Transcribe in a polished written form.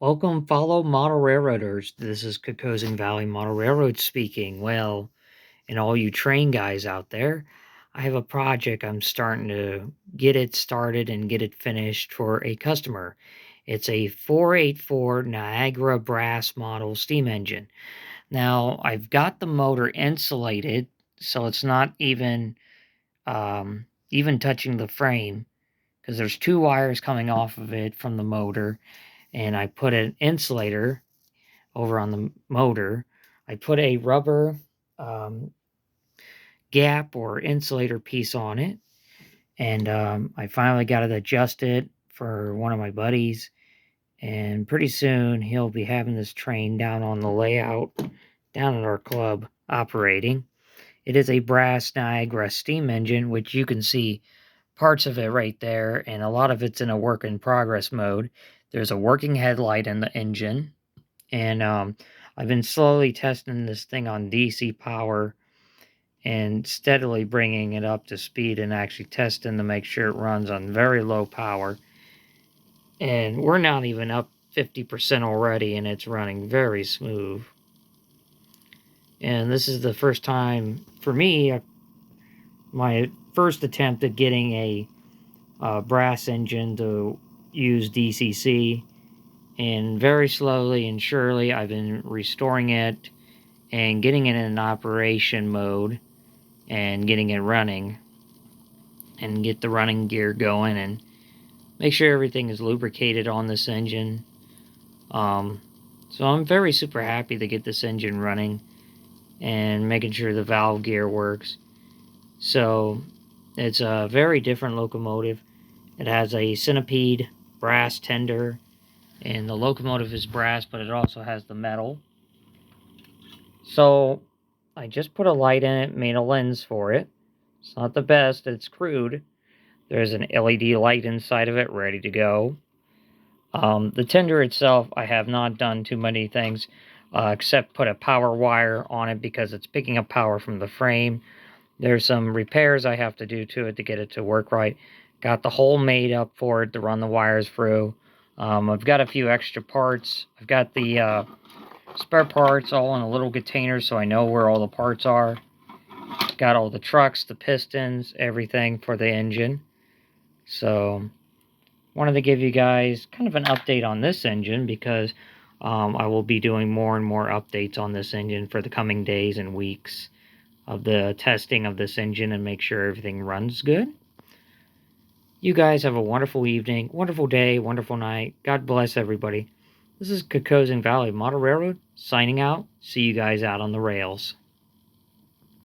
Welcome, follow model railroaders. This is Cocosing Valley Model Railroad speaking. Well, and all you train guys out there, I have a project I'm starting to get it started and get it finished for a customer. It's a 484 Niagara brass model steam engine. Now, I've got the motor insulated, so it's not even touching the frame because there's two wires coming off of it from the motor, and I put an insulator over on the motor. I put a rubber um, gap or insulator piece on it, and I finally got it adjusted for one of my buddies. And pretty soon he'll be having this train down on the layout down at our club operating. It is a brass Niagara steam engine, which you can see parts of it right there, and a lot of it's in a work in progress mode. There's a working headlight in the engine, and I've been slowly testing this thing on DC power and steadily bringing it up to speed and actually testing to make sure it runs on very low power. And we're not even up 50% already, and it's running very smooth. And this is the first time for me, my first attempt at getting a brass engine to use DCC. And very slowly and surely, I've been restoring it and getting it in operation mode and getting it running and get the running gear going and make sure everything is lubricated on this engine. So I'm very super happy to get this engine running and making sure the valve gear works. So it's a very different locomotive. It has a centipede brass tender, and the locomotive is brass, but it also has the metal. So I just put a light in it, made a lens for it. It's not the best, it's crude. There's an LED light inside of it ready to go. The tender itself, I have not done too many things except put a power wire on it because it's picking up power from the frame. There's some repairs I have to do to it to get it to work right. Got the hole made up for it to run the wires through. I've got a few extra parts. I've got the spare parts all in a little container so I know where all the parts are. Got all the trucks, the pistons, everything for the engine. So wanted to give you guys kind of an update on this engine because I will be doing more and more updates on this engine for the coming days and weeks of the testing of this engine and make sure everything runs good. You guys have a wonderful evening, wonderful day, wonderful night. God bless everybody. This is Cocosing Valley Model Railroad signing out. See you guys out on the rails.